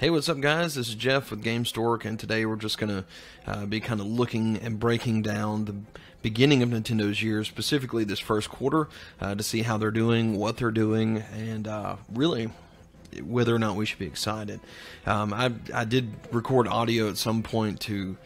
Hey, what's up guys? This is Jeff with Gamestork, and today we're just going to be kind of looking and breaking down the beginning of Nintendo's year, specifically this first quarter, to see how they're doing, what they're doing, and really whether or not we should be excited. I did record audio at some point to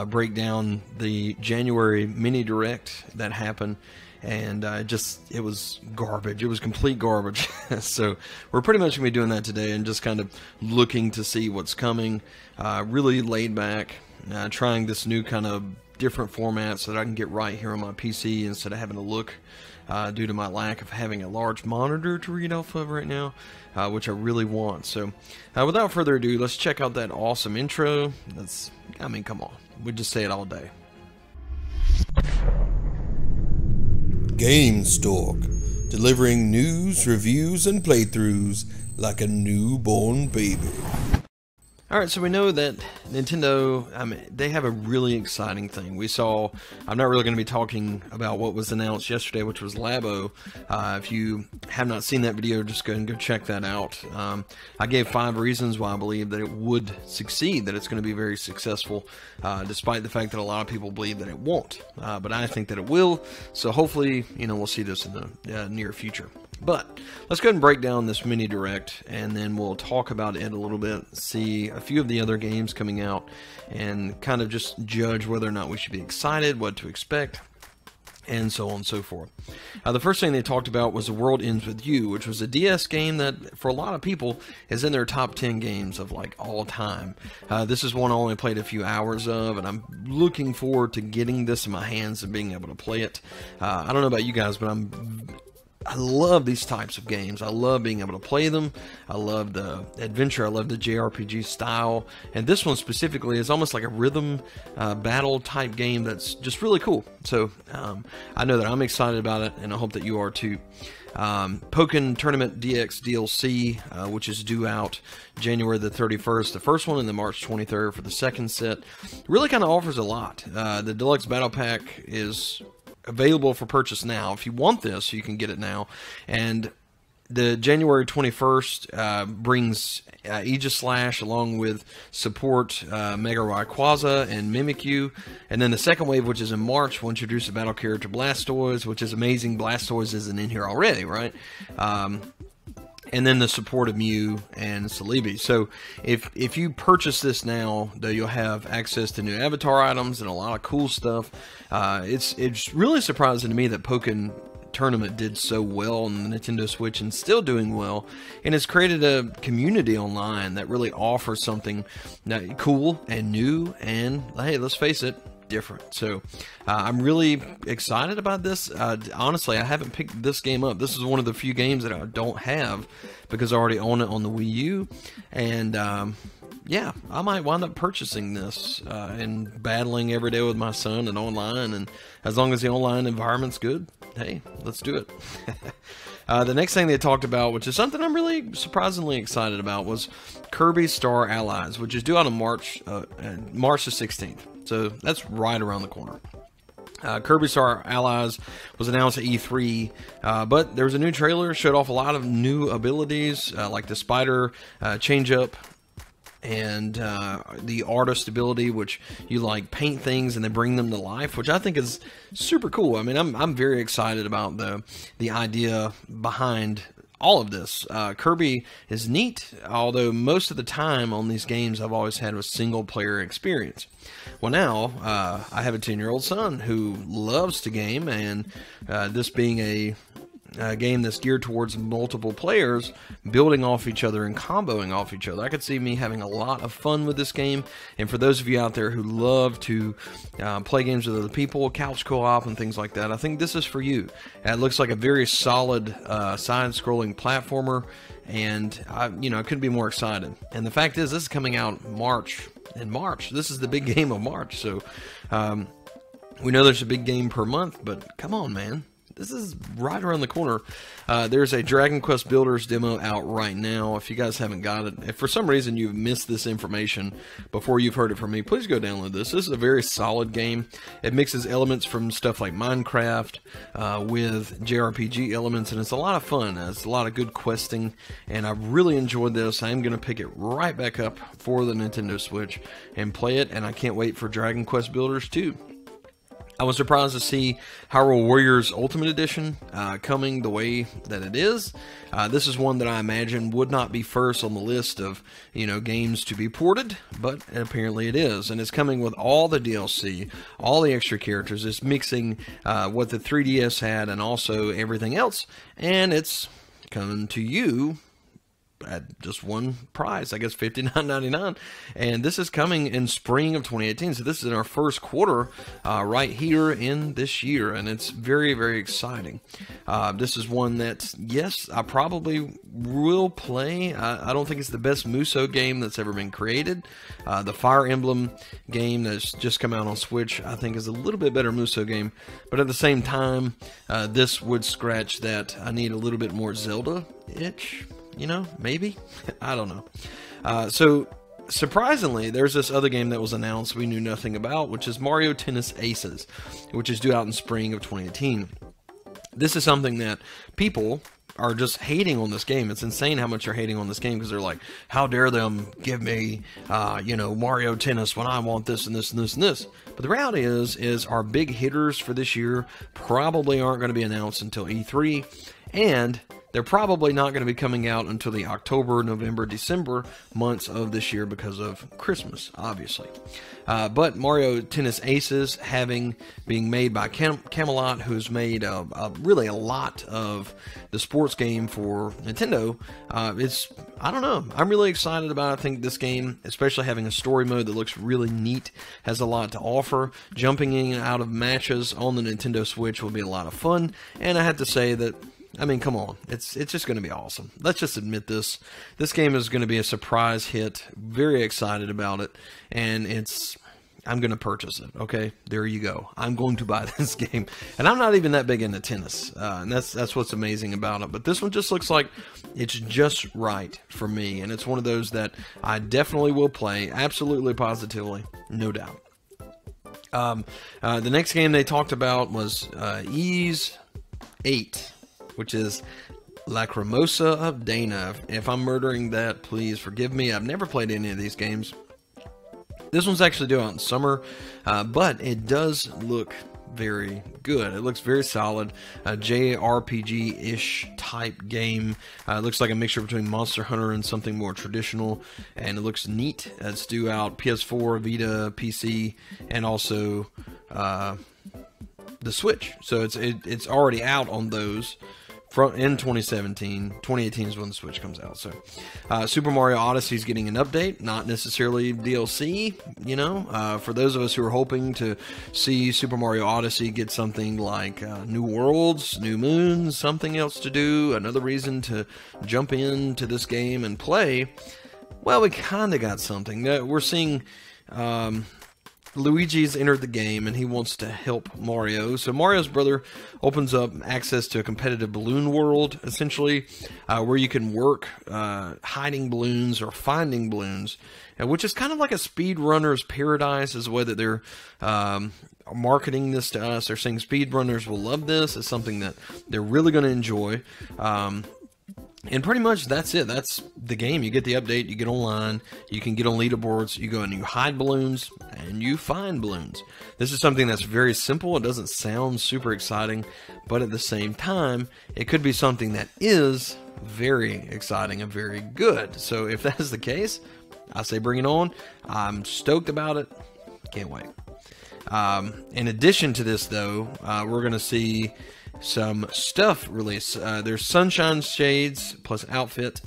break down the January mini direct that happened, and it was garbage. It was complete garbage. So we're pretty much going to be doing that today and just kind of looking to see what's coming. Really laid back, trying this new kind of different format so that I can get right here on my PC instead of having to look due to my lack of having a large monitor to read off of right now, which I really want. So without further ado, let's check out that awesome intro. I mean, come on. We just say it all day. Gamestork, delivering news, reviews, and playthroughs like a newborn baby. Alright, so we know that Nintendo, they have a really exciting thing. I'm not really going to be talking about what was announced yesterday, which was Labo. If you have not seen that video, just go and go check that out. I gave 5 reasons why I believe that it would succeed, that it's going to be very successful, despite the fact that a lot of people believe that it won't. But I think that it will, so hopefully, we'll see this in the near future. But let's go ahead and break down this mini direct, and then we'll talk about it a little bit, see a few of the other games coming out, and kind of just judge whether or not we should be excited, what to expect, and so on and so forth. The first thing they talked about was The World Ends With You, which was a DS game that, for a lot of people, is in their top 10 games of like all time. This is one I only played a few hours of, and I'm looking forward to getting this in my hands and being able to play it. I don't know about you guys, but I love these types of games. I love being able to play them. I love the adventure. I love the JRPG style. And this one specifically is almost like a rhythm battle type game that's just really cool. So I know that I'm excited about it, and I hope that you are too. Pokken Tournament DX DLC, which is due out January the 31st, the first one, and then March 23rd for the second set, really kind of offers a lot. The Deluxe Battle Pack is available for purchase now. If you want this, you can get it now. And the January 21st brings Aegislash along with support Mega Rayquaza and Mimikyu. And then the second wave, which is in March, will introduce the battle character Blastoise, which is amazing. Blastoise isn't in here already, right? And then the support of Mew and Celebi. So if you purchase this now, though, you'll have access to new avatar items and a lot of cool stuff. It's really surprising to me that Pokken Tournament did so well on the Nintendo Switch and still doing well, and it's created a community online that really offers something cool and new, and hey, let's face it, different. So I'm really excited about this. Honestly, I haven't picked this game up. This is one of the few games that I don't have because I already own it on the Wii U, and yeah, I might wind up purchasing this and battling every day with my son and online, and as long as the online environment's good, hey, let's do it. The next thing they talked about, which is something I'm really surprisingly excited about, was Kirby Star Allies, which is due out on March the 16th. So that's right around the corner. Kirby Star Allies was announced at E3, but there was a new trailer, showed off a lot of new abilities, like the spider change-up, and the artist ability, which you like paint things and then bring them to life, which I think is super cool. I mean, I'm very excited about the idea behind all of this. Kirby is neat, although most of the time on these games I've always had a single player experience. Well, now I have a 10-year-old son who loves to game, and this being a game that's geared towards multiple players building off each other and comboing off each other, I could see me having a lot of fun with this game. And for those of you out there who love to play games with other people, couch co-op and things like that, I think this is for you. It looks like a very solid side-scrolling platformer, and I couldn't be more excited. And the fact is, this is coming out in March. This is the big game of March, so we know there's a big game per month, but come on, man. right around the corner. There's a Dragon Quest Builders demo out right now. If you guys haven't got it, if for some reason you've missed this information before you've heard it from me, please go download this. This is a very solid game. It mixes elements from stuff like Minecraft with JRPG elements, and it's a lot of fun. It's a lot of good questing, and I really enjoyed this. I am going to pick it right back up for the Nintendo Switch and play it, and I can't wait for Dragon Quest Builders 2. I was surprised to see Hyrule Warriors Ultimate Edition coming the way that it is. This is one that I imagine would not be first on the list of, games to be ported, but apparently it is. And it's coming with all the DLC, all the extra characters. It's mixing what the 3DS had and also everything else. And it's coming to you at just one price, I guess $59.99, and this is coming in spring of 2018, so this is in our first quarter right here in this year, and it's very, very exciting. This is one that, yes, I probably will play. I don't think it's the best Musou game that's ever been created. The Fire Emblem game that's just come out on Switch, I think, is a little bit better Musou game, but at the same time, this would scratch that I need a little bit more Zelda itch. Maybe? I don't know. So, surprisingly, there's this other game that was announced we knew nothing about, which is Mario Tennis Aces, which is due out in spring of 2018. This is something that people are just hating on this game. It's insane how much they're hating on this game, because they're like, how dare them give me, Mario Tennis when I want this and this and this and this. But the reality is our big hitters for this year probably aren't going to be announced until E3, and they're probably not going to be coming out until the October, November, December months of this year because of Christmas, obviously. But Mario Tennis Aces being made by Camelot, who's made really a lot of the sports game for Nintendo. I don't know. I'm really excited about it. I think this game, especially having a story mode that looks really neat, has a lot to offer. Jumping in and out of matches on the Nintendo Switch will be a lot of fun. And I have to say that, come on. It's just going to be awesome. Let's just admit this. This game is going to be a surprise hit. Very excited about it. And I'm going to purchase it. Okay? There you go. I'm going to buy this game. And I'm not even that big into tennis. And that's what's amazing about it. But this one just looks like it's just right for me. And it's one of those that I definitely will play. Absolutely, positively. No doubt. The next game they talked about was Ys 8. Which is Lacrimosa of Dana. If I'm murdering that, please forgive me. I've never played any of these games. This one's actually due out in summer, but it does look very good. It looks very solid, a JRPG-ish type game. It looks like a mixture between Monster Hunter and something more traditional, and it looks neat. It's due out PS4, Vita, PC, and also the Switch. So it's already out on those. In 2017, 2018 is when the Switch comes out. So, Super Mario Odyssey is getting an update, not necessarily DLC. For those of us who are hoping to see Super Mario Odyssey get something like new worlds, new moons, something else to do, another reason to jump into this game and play. Well, we kind of got something. We're seeing Luigi's entered the game, and he wants to help Mario. So Mario's brother opens up access to a competitive balloon world, essentially, where you can work hiding balloons or finding balloons, which is kind of like a speedrunner's paradise, is the way that they're marketing this to us. They're saying speedrunners will love this. It's something that they're really going to enjoy. And pretty much that's it. That's the game. You get the update, you get online, you can get on leaderboards, you go and you hide balloons, and you find balloons. This is something that's very simple. It doesn't sound super exciting, but at the same time, it could be something that is very exciting and very good. So if that is the case, I say bring it on. I'm stoked about it. Can't wait. In addition to this, though, we're going to see some stuff released. There's Sunshine Shades plus outfit,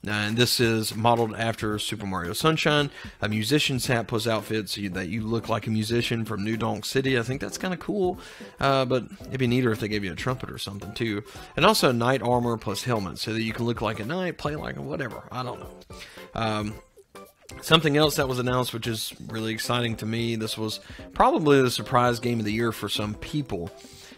and this is modeled after Super Mario Sunshine. A musician's hat plus outfit, so that you look like a musician from New Donk City. I think that's kind of cool, but it'd be neater if they gave you a trumpet or something too. And also knight armor plus helmet, so that you can look like a knight, play like a whatever. I don't know. Something else that was announced, which is really exciting to me, this was probably the surprise game of the year for some people.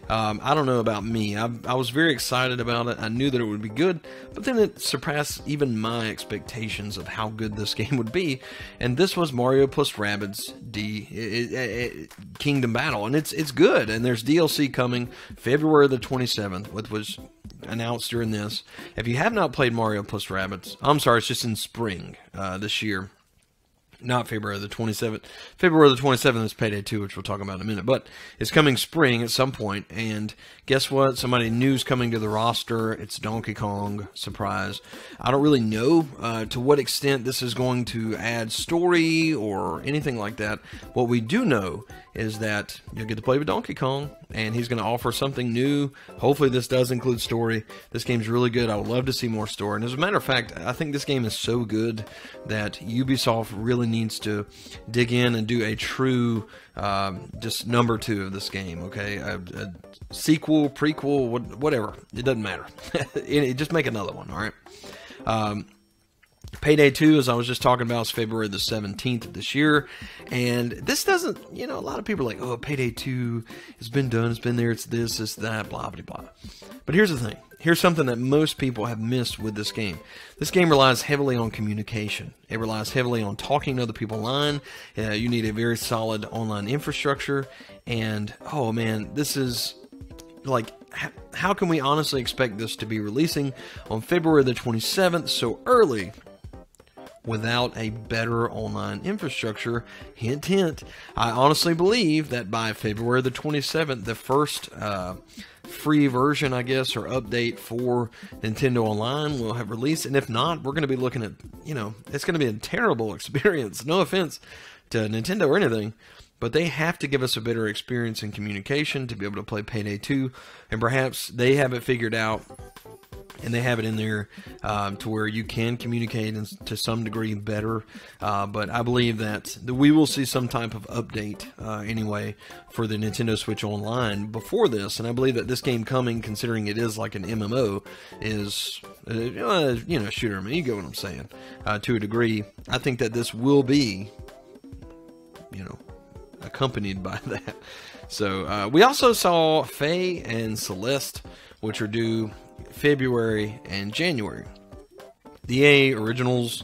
I don't know about me. I was very excited about it. I knew that it would be good, but then it surpassed even my expectations of how good this game would be. And this was Mario plus Rabbids Kingdom Battle, and it's good. And there's DLC coming February the 27th, which was announced during this. If you have not played Mario plus Rabbids, I'm sorry, it's just in spring this year. Not February the 27th. February the 27th is Payday 2, which we'll talk about in a minute. But it's coming spring at some point. And guess what? Somebody new's coming to the roster. It's Donkey Kong. Surprise. I don't really know to what extent this is going to add story or anything like that. What we do know is that you'll get to play with Donkey Kong, and he's going to offer something new. Hopefully this does include story. This game's really good. I would love to see more story. And as a matter of fact, I think this game is so good that Ubisoft really needs to dig in and do a true just number 2 of this game, okay? A sequel, prequel, whatever. It doesn't matter. Just make another one, all right? Payday 2, as I was just talking about, is February the 17th of this year. And this doesn't, a lot of people are like, oh, Payday 2 has been done, it's been there, it's this, it's that, blah, blah, blah. But here's the thing. Here's something that most people have missed with this game. This game relies heavily on communication. It relies heavily on talking to other people online. You need a very solid online infrastructure. And, oh man, this is like, how can we honestly expect this to be releasing on February the 27th so early without a better online infrastructure? Hint, hint. I honestly believe that by February the 27th, the first free version, I guess, or update for Nintendo Online will have released. And if not, we're going to be looking at, it's going to be a terrible experience. No offense to Nintendo or anything, but they have to give us a better experience in communication to be able to play Payday 2. And perhaps they have it figured out, and they have it in there to where you can communicate to some degree better. But I believe that we will see some type of update anyway for the Nintendo Switch Online before this. And I believe that this game coming, considering it is like an MMO, is, shooter. I mean, you get what I'm saying. To a degree, I think that this will be, accompanied by that. So we also saw VIII and Celeste, which are due February and January. The EA Originals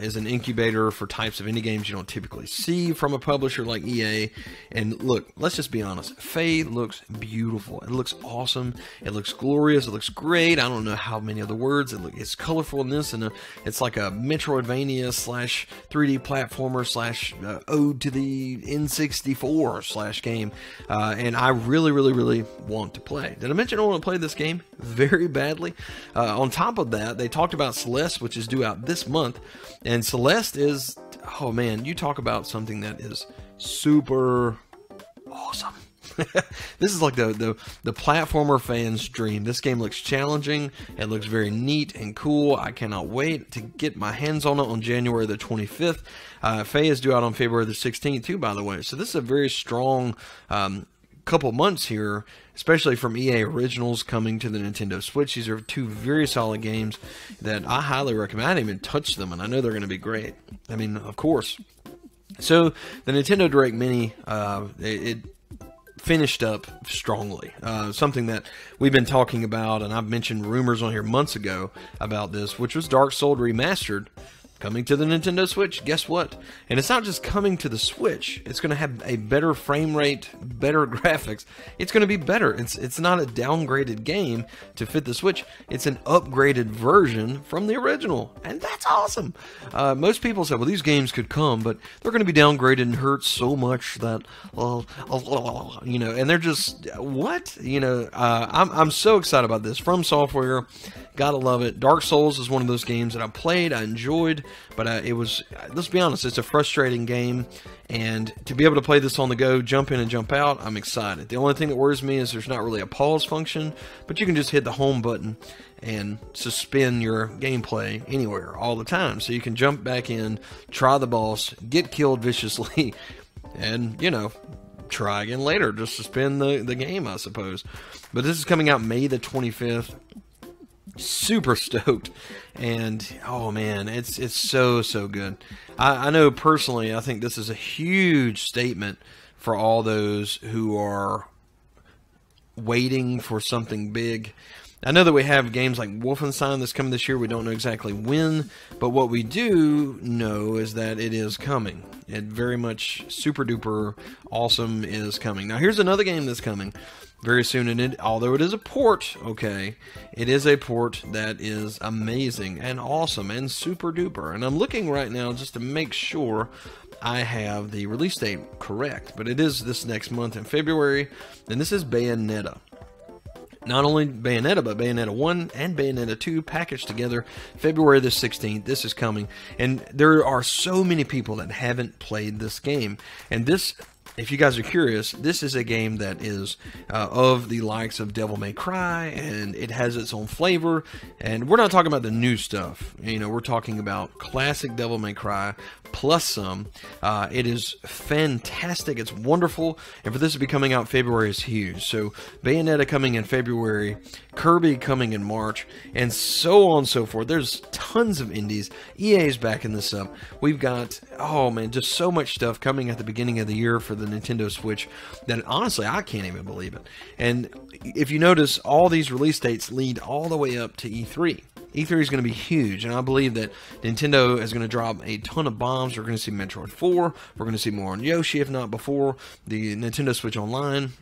is an incubator for types of indie games you don't typically see from a publisher like EA. And look, let's just be honest. VIII looks beautiful. It looks awesome. It looks glorious. It looks great. I don't know how many other words. It's colorful in this, and it's like a Metroidvania slash 3D platformer slash ode to the N64 slash game. And I really, really, really want to play. Did I mention I want to play this game very badly? On top of that, they talked about Celeste, which is due out this month. And Celeste is, oh man, you talk about something that is super awesome. This is like the platformer fan's dream. This game looks challenging. It looks very neat and cool. I cannot wait to get my hands on it on January the 25th. VIII is due out on February the 16th too, by the way. So this is a very strong couple months here, especially from EA Originals coming to the Nintendo Switch. These are two very solid games that I highly recommend. I haven't even touched them, and I know they're going to be great. I mean, of course. So the Nintendo Direct Mini, it finished up strongly. Something that we've been talking about, and I've mentioned rumors on here months ago about this, which was Dark Souls Remastered coming to the Nintendo Switch. Guess what? And it's not just coming to the Switch. It's going to have a better frame rate, better graphics. It's going to be better. It's not a downgraded game to fit the Switch. It's an upgraded version from the original. And that's awesome. Most people say, well, these games could come, but they're going to be downgraded and hurt so much that, and they're just, what? I'm so excited about this. From Software, gotta love it. Dark Souls is one of those games that I played, I enjoyed, but it was, let's be honest, it's a frustrating game, and to be able to play this on the go, jump in and jump out, I'm excited. The only thing that worries me is there's not really a pause function, but you can just hit the home button and suspend your gameplay anywhere, all the time, so you can jump back in, try the boss, get killed viciously, and, try again later, just suspend the game, I suppose. But this is coming out May the 25th. Super stoked, and oh man, it's so good. I know personally, I think this is a huge statement for all those who are waiting for something big. I know that we have games like Wolfenstein that's coming this year. We don't know exactly when, but what we do know is that it is coming. It very much super duper awesome is coming. Now here's another game that's coming very soon, and although it is a port, okay, it is a port that is amazing and awesome and super duper. And I'm looking right now just to make sure I have the release date correct, but it is this next month in February, and this is Bayonetta. Not only Bayonetta, but Bayonetta 1 and Bayonetta 2 packaged together February the 16th. This is coming. And there are so many people that haven't played this game. And this, if you guys are curious, this is a game that is of the likes of Devil May Cry, and it has its own flavor. And we're not talking about the new stuff. You know, we're talking about classic Devil May Cry plus some. It is fantastic. It's wonderful. And for this to be coming out February is huge. So Bayonetta coming in February, Kirby coming in March, and so on and so forth. There's tons of indies. EA's backing this up. We've got, oh man, just so much stuff coming at the beginning of the year for the Nintendo Switch that honestly I can't even believe it. And if you notice, all these release dates lead all the way up to E3. E3 is going to be huge, and I believe that Nintendo is going to drop a ton of bombs. We're going to see Metroid 4. We're going to see more on Yoshi, if not before. The Nintendo Switch Online,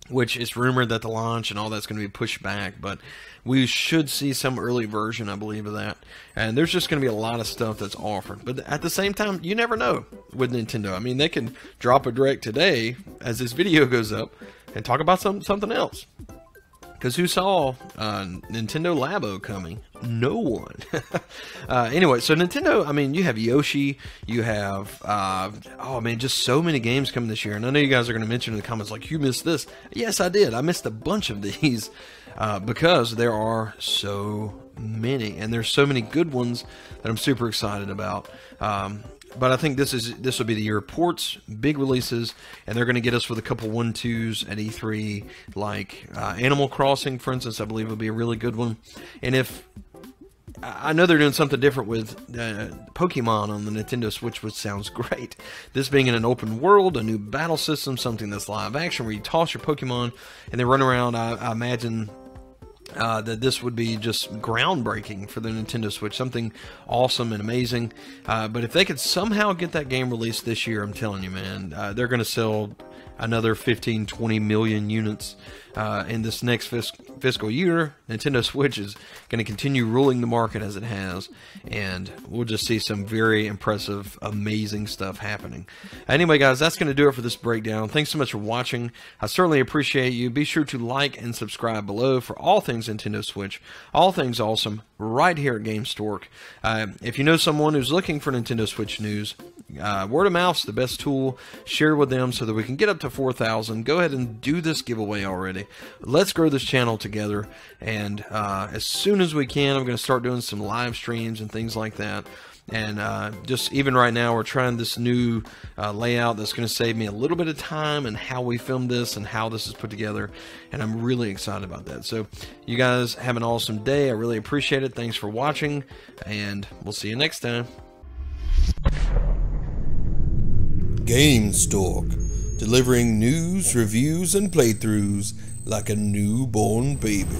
which is rumored that the launch and all that's going to be pushed back, but we should see some early version, I believe, of that. And there's just going to be a lot of stuff that's offered. But at the same time, you never know with Nintendo. I mean, they can drop a direct today as this video goes up and talk about something else. Because who saw Nintendo Labo coming? No one. Anyway, so Nintendo, I mean, you have Yoshi, you have, oh man, just so many games coming this year. And I know you guys are going to mention in the comments, like, you missed this. Yes, I did. I missed a bunch of these because there are so many. And there's so many good ones that I'm super excited about. But I think this will be the year of ports, big releases, and they're going to get us with a couple 1-2s at E3, like Animal Crossing, for instance, I believe will be a really good one. And if I know they're doing something different with Pokemon on the Nintendo Switch, which sounds great. This being in an open world, a new battle system, something that's live action, where you toss your Pokemon and they run around. I imagine that this would be just groundbreaking for the Nintendo Switch, something awesome and amazing. But if they could somehow get that game released this year, I'm telling you, man, they're going to sell another 15-20 million units in this next fiscal year. Nintendo Switch is going to continue ruling the market as it has, and we'll just see some very impressive, amazing stuff happening. Anyway, guys, that's going to do it for this breakdown. Thanks so much for watching. I certainly appreciate you. Be sure to like and subscribe below for all things Nintendo Switch, all things awesome, right here at Gamestork. If you know someone who's looking for Nintendo Switch news, word of mouth's the best tool. Share with them so that we can get up to 4,000. Go ahead and do this giveaway already. Let's grow this channel together, and as soon as we can, I'm going to start doing some live streams and things like that. And just even right now, we're trying this new layout that's going to save me a little bit of time and how we film this and how this is put together, and I'm really excited about that. So you guys have an awesome day. I really appreciate it. Thanks for watching, and we'll see you next time. Gamestork, delivering news, reviews, and playthroughs like a newborn baby.